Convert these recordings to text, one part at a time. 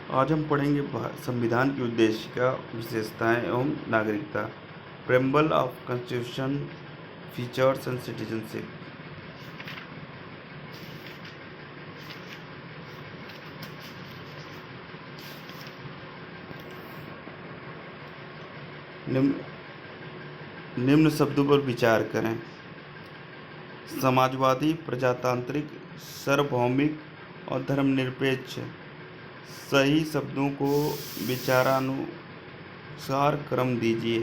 आज हम पढ़ेंगे संविधान की उद्देशिका, विशेषताएं एवं नागरिकता। Preamble of constitution, features and citizenship. निम्न शब्दों पर विचार करें: समाजवादी, प्रजातांत्रिक, सार्वभौमिक और धर्मनिरपेक्ष। सही शब्दों को विचारानुसार क्रम दीजिए।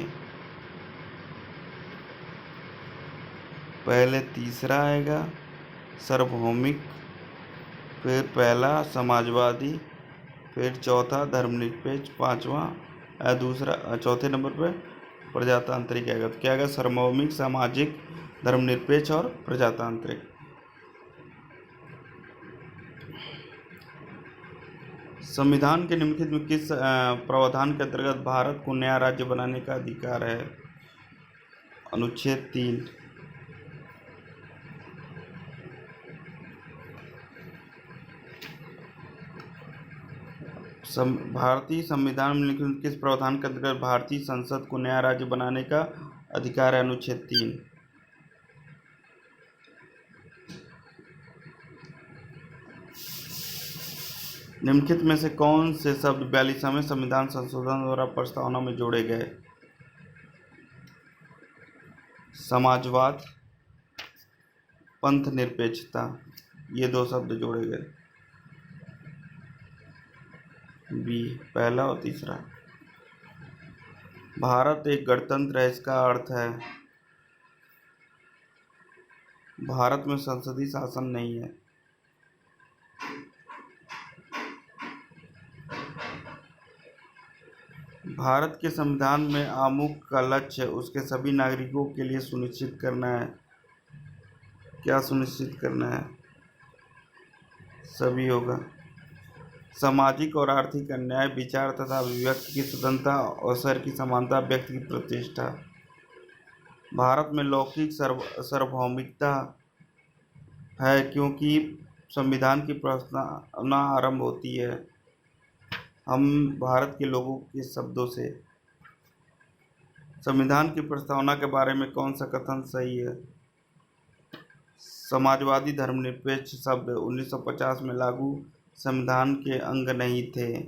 पहले तीसरा आएगा सार्वभौमिक, फिर पहला समाजवादी, फिर चौथा धर्मनिरपेक्ष, पांचवा दूसरा चौथे नंबर पे प्रजातांत्रिक आएगा। तो क्या आएगा? सार्वभौमिक, सामाजिक, धर्मनिरपेक्ष और प्रजातांत्रिक। संविधान के निम्नलिखित में किस प्रावधान के अंतर्गत भारत को नया राज्य बनाने का अधिकार है? अनुच्छेद 3। भारतीय संविधान में निम्नलिखित किस प्रावधान के अंतर्गत भारतीय संसद को नया राज्य बनाने का अधिकार है? अनुच्छेद 3। निम्नलिखित में से कौन से शब्द 42वें संविधान संशोधन द्वारा प्रस्तावना में जोड़े गए? समाजवाद, पंथ निरपेक्षता, ये दो शब्द जोड़े गए। बी, पहला और तीसरा। भारत एक गणतंत्र है, इसका अर्थ है भारत में संसदीय शासन नहीं है। भारत के संविधान में आमुख का लक्ष्य उसके सभी नागरिकों के लिए सुनिश्चित करना है। क्या सुनिश्चित करना है? सभी होगा। सामाजिक और आर्थिक अन्याय, विचार तथा अभिव्यक्ति की स्वतंत्रता, अवसर की समानता, व्यक्ति की प्रतिष्ठा। भारत में लौकिक सार्वभौमिकता है क्योंकि संविधान की प्रस्तावना आरंभ होती है हम भारत के लोगों के शब्दों से। संविधान की प्रस्तावना के बारे में कौन सा कथन सही है? समाजवादी धर्मनिरपेक्ष शब्द 1950 में लागू संविधान के अंग नहीं थे।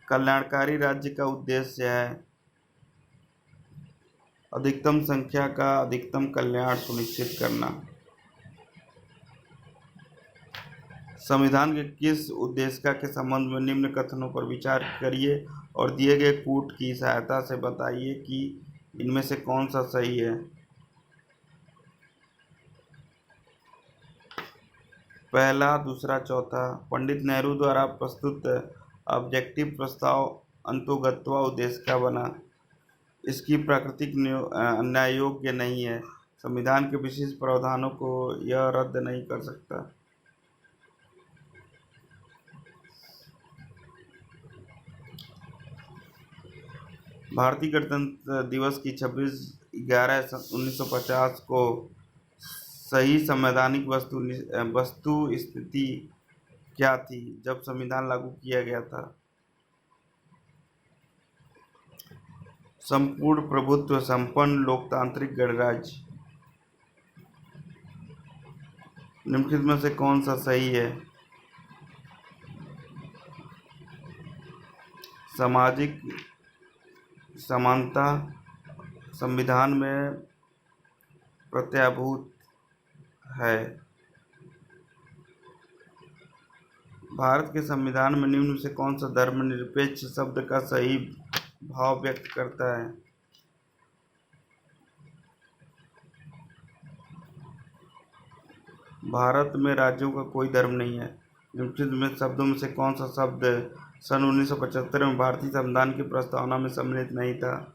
कल्याणकारी राज्य का उद्देश्य है अधिकतम संख्या का अधिकतम कल्याण सुनिश्चित करना। संविधान के किस उद्देशिका के संबंध में निम्न कथनों पर विचार करिए और दिए गए कूट की सहायता से बताइए कि इनमें से कौन सा सही है। पहला, दूसरा, चौथा। पंडित नेहरू द्वारा प्रस्तुत ऑब्जेक्टिव प्रस्ताव अंतोगत्वा उद्देशिका बना। इसकी प्राकृतिक अन्याय योग्य नहीं है। संविधान के विशिष्ट प्रावधानों को यह रद्द नहीं कर सकता। भारतीय गणतंत्र दिवस की 26/11/1950 को सही संवैधानिक वस्तु स्थिति क्या थी जब संविधान लागू किया गया था? संपूर्ण प्रभुत्व, संपन्न लोकतांत्रिक गणराज्य। निम्नलिखित में से कौन सा सही है? सामाजिक समानता संविधान में प्रत्याभूत है। भारत के संविधान में निम्न से कौन सा धर्मनिरपेक्ष शब्द का सही भाव व्यक्त करता है? भारत में राज्यों का कोई धर्म नहीं है। निम्नलिखित में शब्दों में से कौन सा शब्द सन 1975 में भारतीय संविधान की प्रस्तावना में सम्मिलित नहीं था?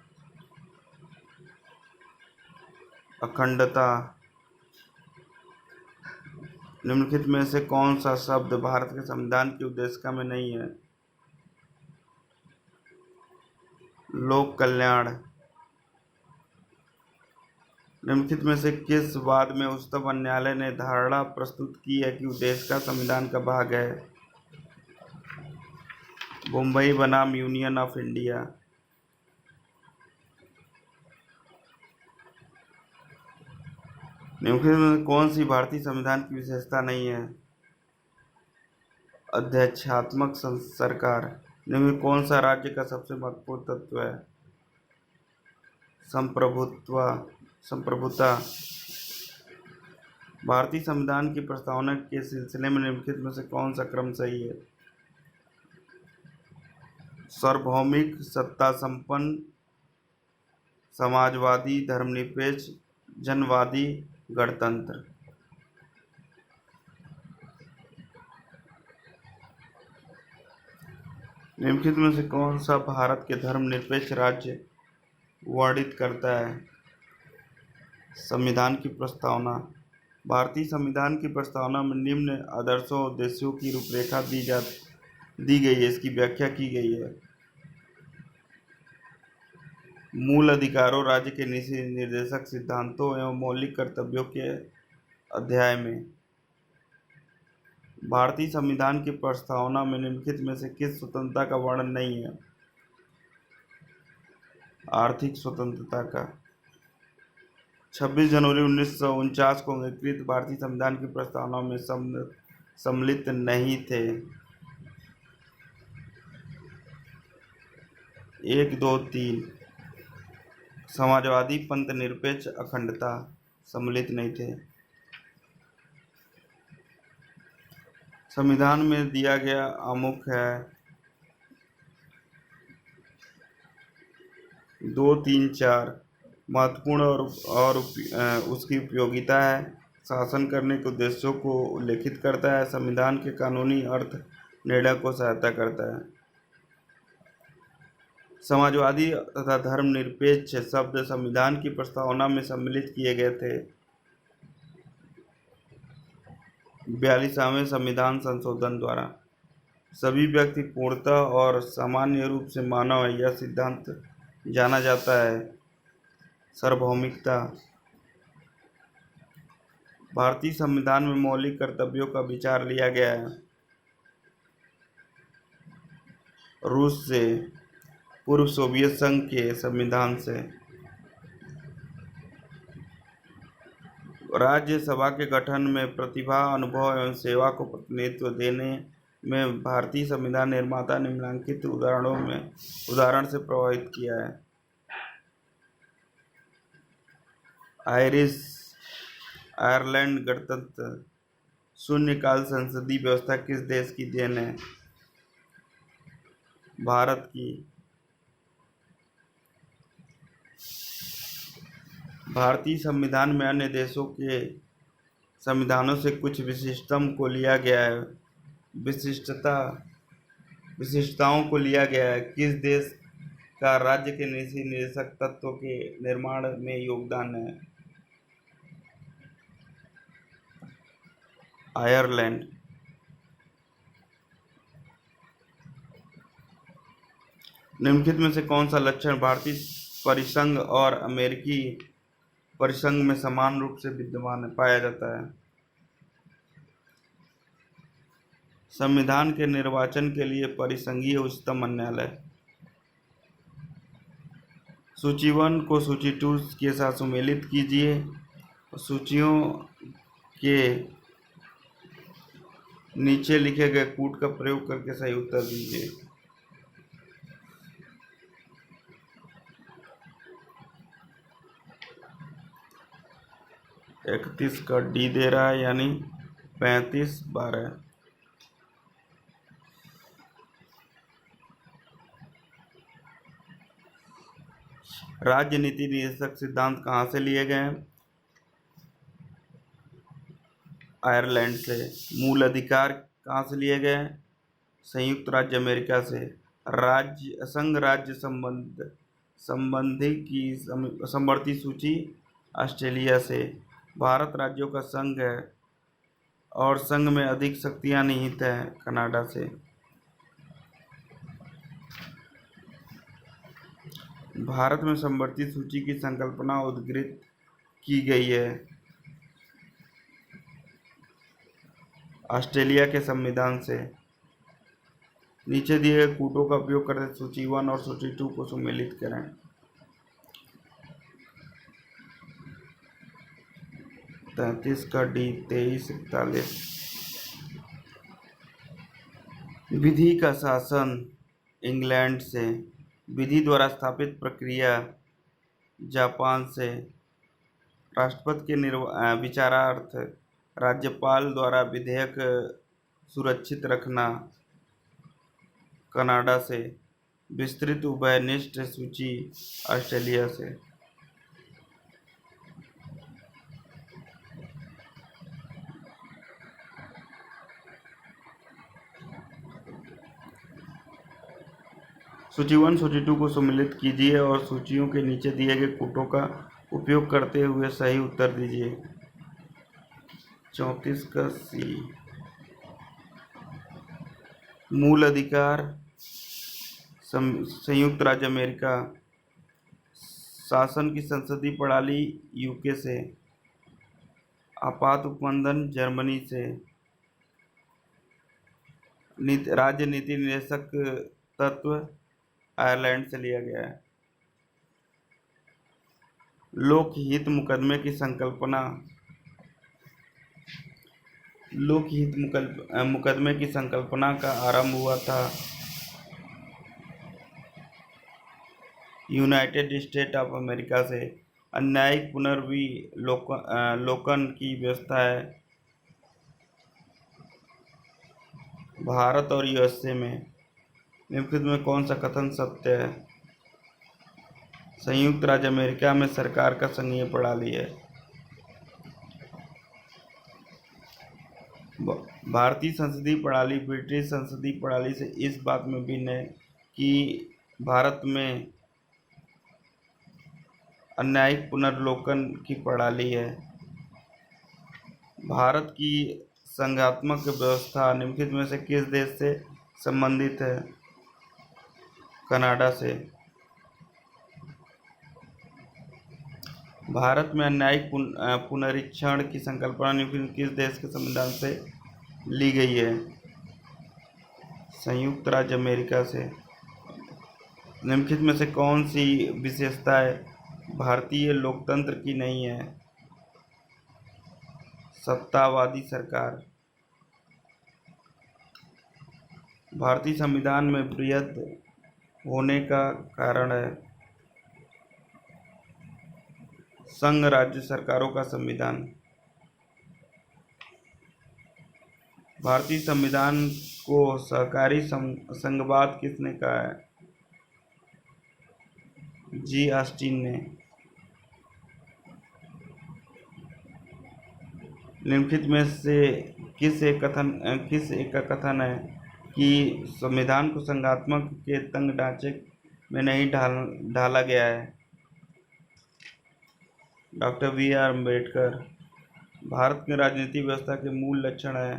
अखंडता। निम्नलिखित में से कौन सा शब्द भारत के संविधान की उद्देशिका में नहीं है? लोक कल्याण। निम्नलिखित में से किस वाद में उच्चतम न्यायालय ने धारणा प्रस्तुत की है कि देश का संविधान का भाग है? मुंबई बनाम यूनियन ऑफ इंडिया। निम्नलिखित में कौन सी भारतीय संविधान की विशेषता नहीं है? अध्यक्षात्मक सरकार। निम्नलिखित कौन सा राज्य का सबसे महत्वपूर्ण तत्व है? संप्रभुता। भारतीय संविधान की प्रस्तावना के सिलसिले में निम्नलिखित में से कौन सा क्रम सही है? सार्वभौमिक, सत्ता संपन्न, समाजवादी, धर्मनिरपेक्ष, जनवादी, गणतंत्र। निम्नलिखित में से कौन सा भारत के धर्मनिरपेक्ष राज्य वर्णित करता है? संविधान की प्रस्तावना। भारतीय संविधान की प्रस्तावना में निम्न आदर्शों और उद्देश्यों की रूपरेखा दी गई है। इसकी व्याख्या की गई है। मूल अधिकारों, राज्य के नीति निर्देशक सिद्धांतों एवं मौलिक कर्तव्यों के अध्याय में। भारतीय संविधान की प्रस्तावना में निम्नलिखित में से किस स्वतंत्रता का वर्णन नहीं है? आर्थिक स्वतंत्रता का। 26 जनवरी 1949 को अंगीकृत भारतीय संविधान की प्रस्तावना में सम्मिलित नहीं थे। 1, 2, 3 समाजवादी, पंथ निरपेक्ष, अखंडता सम्मिलित नहीं थे। संविधान में दिया गया आमुख है 2, 3, 4 महत्वपूर्ण और उसकी उपयोगिता है। शासन करने के उद्देश्यों को उल्लेखित करता है। संविधान के कानूनी अर्थ निर्णय को सहायता करता है। समाजवादी तथा धर्मनिरपेक्ष शब्द संविधान की प्रस्तावना में सम्मिलित किए गए थे। 42वें संविधान संशोधन द्वारा सभी व्यक्ति पूर्णतः और सामान्य रूप से मानव है, यह सिद्धांत जाना जाता है। सार्वभौमिकता। भारतीय संविधान में मौलिक कर्तव्यों का विचार लिया गया है। रूस से, पूर्व सोवियत संघ के संविधान से। राज्यसभा के गठन में प्रतिभा, अनुभव एवं सेवा को प्रतिनिधित्व देने में भारतीय संविधान निर्माता निम्नलिखित उदाहरण से प्रभावित किया है। आयरलैंड गणतंत्र। शून्यकाल संसदीय व्यवस्था किस देश की देन है? भारत की। भारतीय संविधान में अन्य देशों के संविधानों से कुछ विशिष्टताओं को लिया गया है। विशिष्टताओं को लिया गया है। किस देश का राज्य के नीति निर्देशक तत्वों के निर्माण में योगदान है? आयरलैंड। निम्नलिखित में से कौन सा लक्षण भारतीय परिसंघ और अमेरिकी परिसंघ में समान रूप से विद्यमान पाया जाता है? संविधान के निर्वाचन के लिए परिसंघीय उच्चतम न्यायालय। सूची 1 को सूची 2 के साथ सम्मिलित कीजिए। सूचियों के नीचे लिखे गए कूट का प्रयोग करके सही उत्तर दीजिए। इकतीस का डी दे रहा है, यानी 35, 12। राजनीति निर्देशक सिद्धांत कहाँ से लिए गए हैं? आयरलैंड से। मूल अधिकार कहाँ से लिए गए हैं? संयुक्त राज्य अमेरिका से। संघ राज्य संबंधी की समवर्ती सूची ऑस्ट्रेलिया से। भारत राज्यों का संघ है और संघ में अधिक शक्तियां निहित हैं कनाडा से। भारत में समवर्ती सूची की संकल्पना उद्धृत की गई है। ऑस्ट्रेलिया के संविधान से। नीचे दिए गए कूटों का उपयोग करके सूची 1 और सूची 2 को सम्मिलित करें। 33 का डी, 23, 41। विधि का शासन इंग्लैंड से। विधि द्वारा स्थापित प्रक्रिया जापान से। राष्ट्रपति के विचारार्थ राज्यपाल द्वारा विधेयक सुरक्षित रखना कनाडा से। विस्तृत उभयनिष्ठ सूची ऑस्ट्रेलिया से। सूची 1 सूची 2 को सम्मिलित कीजिए और सूचियों के नीचे दिए गए कूटों का उपयोग करते हुए सही उत्तर दीजिए। 34 का सी। मूल अधिकार संयुक्त राज्य अमेरिका। शासन की संसदीय प्रणाली यूके से। आपात उपबंधन जर्मनी से। राज्य नीति निर्देशक तत्व आयरलैंड से लिया गया है। लोकहित मुकदमे की संकल्पना। लोकहित मुकदमे की संकल्पना का आरंभ हुआ था यूनाइटेड स्टेट ऑफ अमेरिका से। अन्यायिक पुनर्विलोकन की व्यवस्था है भारत और यूएसए में। निम्नलिखित में कौन सा कथन सत्य है? संयुक्त राज्य अमेरिका में सरकार का संघीय प्रणाली है। भारतीय संसदीय प्रणाली ब्रिटिश संसदीय प्रणाली से इस बात में भिन्न है कि भारत में अन्यायिक पुनर्विलोकन की प्रणाली है। भारत की संघात्मक व्यवस्था निम्नलिखित में से किस देश से संबंधित है? कनाडा से। भारत में अन्यायिक पुनरीक्षण की संकल्पना निम्नलिखित किस देश के संविधान से ली गई है? संयुक्त राज्य अमेरिका से। निम्नलिखित में से कौन सी विशेषता है भारतीय लोकतंत्र की नहीं है? सत्तावादी सरकार। भारतीय संविधान में वृहद होने का कारण है संघ राज्य सरकारों का संविधान। भारतीय संविधान को सहकारी संघवाद किसने कहा है? जी ऑस्टिन ने। निम्नलिखित में से किस एक का कथन है कि संविधान को संघात्मक के तंग ढांचे में नहीं ढाला गया है? Doctor B R. अम्बेडकर। भारत की राजनीतिक व्यवस्था के मूल लक्षण है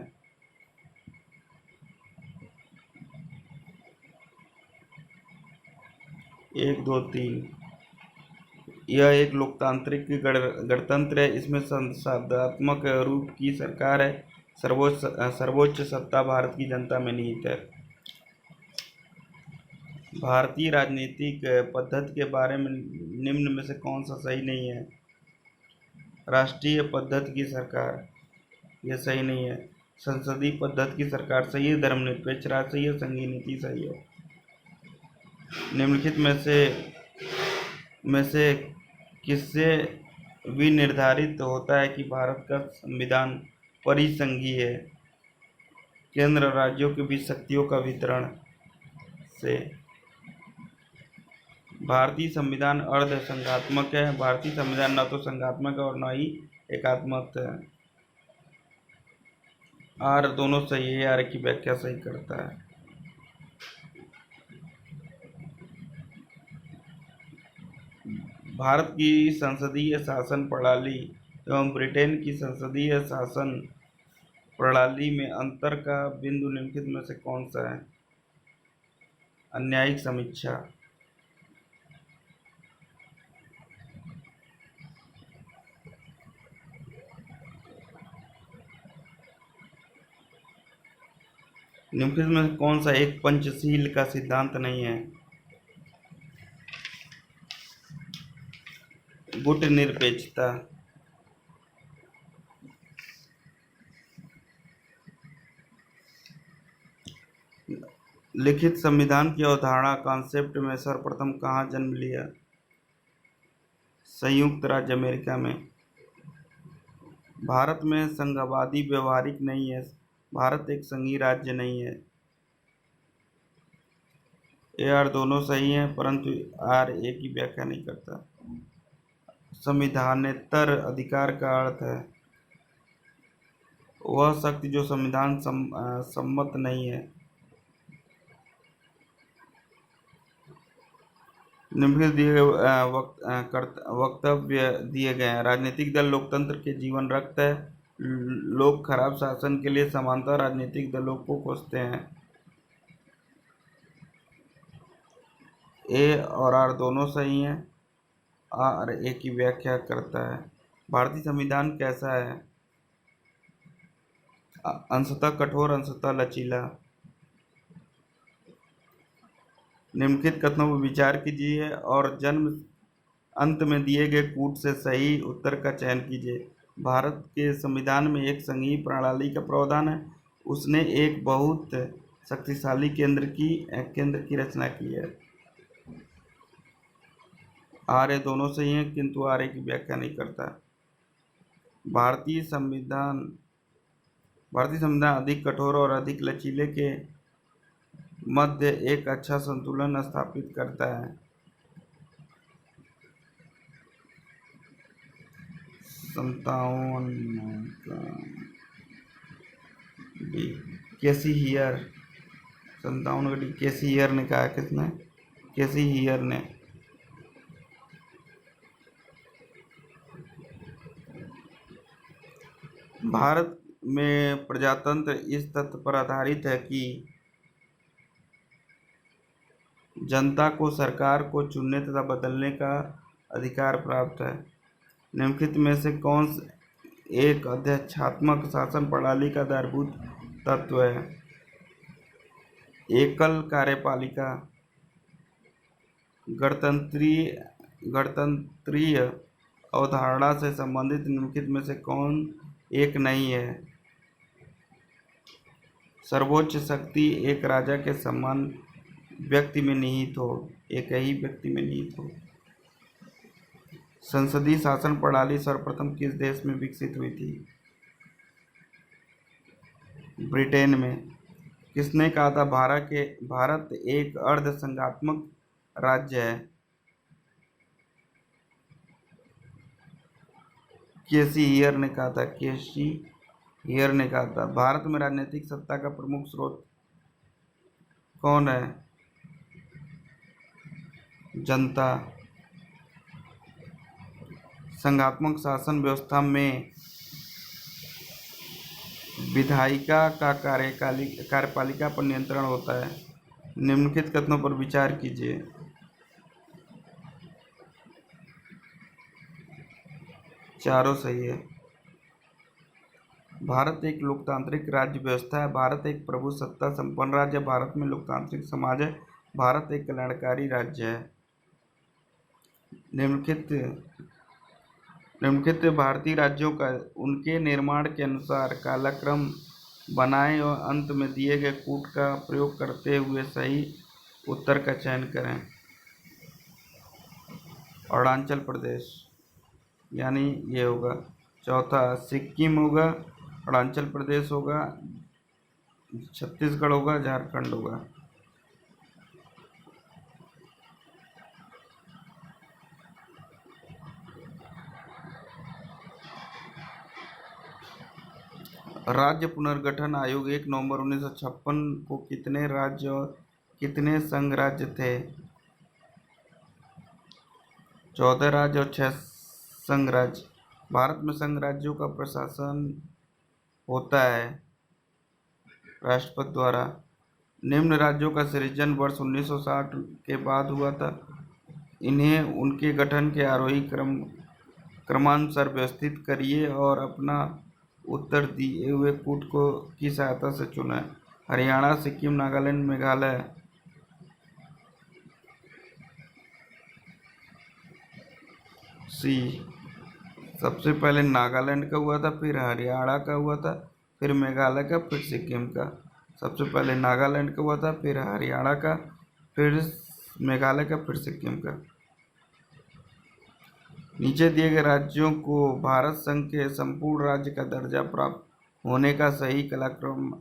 1, 2, 3। यह एक लोकतांत्रिक गणतंत्र है। इसमें संसदात्मक रूप की सरकार है। सर्वोच्च सत्ता भारत की जनता में निहित है। भारतीय राजनीतिक पद्धति के बारे में निम्न में से कौन सा सही नहीं है? राष्ट्रीय पद्धति की सरकार, यह सही नहीं है। संसदीय पद्धति की सरकार सही है। धर्मनिरपेक्ष राज्य सही है। संघीय नीति सही है। निम्नलिखित में से किससे विनिर्धारित होता है कि भारत का संविधान परिसंघीय है? केंद्र और राज्यों के बीच शक्तियों का वितरण से। भारतीय संविधान अर्ध संघात्मक है। भारतीय संविधान न तो संघात्मक है और न ही एकात्मक है। आर दोनों सही है। आर की व्याख्या सही करता है। भारत की संसदीय शासन प्रणाली एवं ब्रिटेन की संसदीय शासन प्रणाली में अंतर का बिंदु निम्नलिखित में से कौन सा है? अन्यायिक समीक्षा। निम्नलिखित में से कौन सा एक पंचशील का सिद्धांत नहीं है? गुटनिरपेक्षता। लिखित संविधान की अवधारणा कॉन्सेप्ट में सर्वप्रथम कहाँ जन्म लिया? संयुक्त राज्य अमेरिका में। भारत में संघवादी व्यवहारिक नहीं है। भारत एक संघीय राज्य नहीं है। ए आर दोनों सही हैं, परंतु आर ए की व्याख्या नहीं करता। संविधानेतर अधिकार का अर्थ है वह शक्ति जो संविधान सम्मत नहीं है। निम्नलिखित दिए गए वक्तव्य दिए गए हैं। राजनीतिक दल लोकतंत्र के जीवन रक्त है। लोग खराब शासन के लिए समानता राजनीतिक दलों को कोसते हैं। ए और आर दोनों सही हैं। आर ए की व्याख्या करता है। भारतीय संविधान कैसा है? अंशतः कठोर, अंशतः लचीला। निम्नलिखित कथनों पर विचार कीजिए और जन्म अंत में दिए गए कूट से सही उत्तर का चयन कीजिए। भारत के संविधान में एक संघीय प्रणाली का प्रावधान है। उसने एक बहुत शक्तिशाली केंद्र की रचना की है। आर ए दोनों सही हैं, किंतु आर ए की व्याख्या नहीं करता। भारतीय संविधान अधिक कठोर और अधिक लचीले के मध्य एक अच्छा संतुलन स्थापित करता है। केसी हियर 57 केसी हियर ने कहा। किसने? केसी हियर ने। भारत में प्रजातंत्र इस तथ्य पर आधारित है कि जनता को सरकार को चुनने तथा बदलने का अधिकार प्राप्त है। निम्नलिखित में से कौन एक अध्यक्षात्मक शासन प्रणाली का आधारभूत तत्व है? एकल कार्यपालिका। गणतंत्रीय अवधारणा से संबंधित निम्नलिखित में से कौन एक नहीं है? सर्वोच्च शक्ति एक राजा के समान व्यक्ति में निहित हो, एक ही व्यक्ति में निहित हो। संसदीय शासन प्रणाली सर्वप्रथम किस देश में विकसित हुई थी? ब्रिटेन में। किसने कहा था भारत एक अर्ध संघात्मक राज्य है? केसी हियर ने कहा था। भारत में राजनीतिक सत्ता का प्रमुख स्रोत कौन है? जनता। संघात्मक शासन व्यवस्था में विधायिका का कार्यपालिका पर नियंत्रण होता है। निम्नलिखित कथनों पर विचार कीजिए। चारों सही है। भारत एक लोकतांत्रिक राज्य व्यवस्था है। भारत एक प्रभुसत्ता संपन्न राज्य है। भारत में लोकतांत्रिक समाज है। भारत एक कल्याणकारी राज्य है। निम्नलिखित भारतीय राज्यों का उनके निर्माण के अनुसार कालक्रम बनाएं और अंत में दिए गए कूट का प्रयोग करते हुए सही उत्तर का चयन करें। अरुणाचल प्रदेश, यानी ये होगा। चौथा सिक्किम होगा, अरुणाचल प्रदेश होगा, छत्तीसगढ़ होगा, झारखंड होगा। राज्य पुनर्गठन आयोग 1 नवंबर 1956 को कितने राज्य और कितने संघ राज्य थे? 14 राज्य और 6 संघ राज्य। भारत में संघ राज्यों का प्रशासन होता है राष्ट्रपति द्वारा। निम्न राज्यों का सृजन वर्ष 1960 के बाद हुआ था। इन्हें उनके गठन के आरोही क्रमानुसार व्यवस्थित करिए और अपना उत्तर दिए हुए कूट की सहायता से चुनें। हरियाणा, सिक्किम, नागालैंड, मेघालय। सी, सबसे पहले नागालैंड का हुआ था, फिर हरियाणा का हुआ था, फिर मेघालय का, फिर सिक्किम का। सबसे पहले नागालैंड का हुआ था, फिर हरियाणा का, फिर मेघालय का, फिर सिक्किम का। नीचे दिए गए राज्यों को भारत संघ के संपूर्ण राज्य का दर्जा प्राप्त होने का सही कालानुक्रम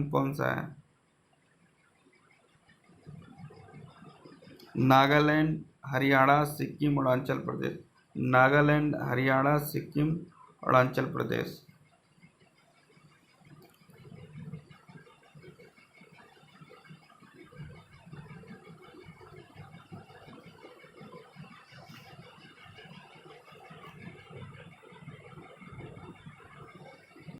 कौन सा है? नागालैंड, हरियाणा, सिक्किम, अरुणाचल प्रदेश। नागालैंड, हरियाणा, सिक्किम, अरुणाचल प्रदेश।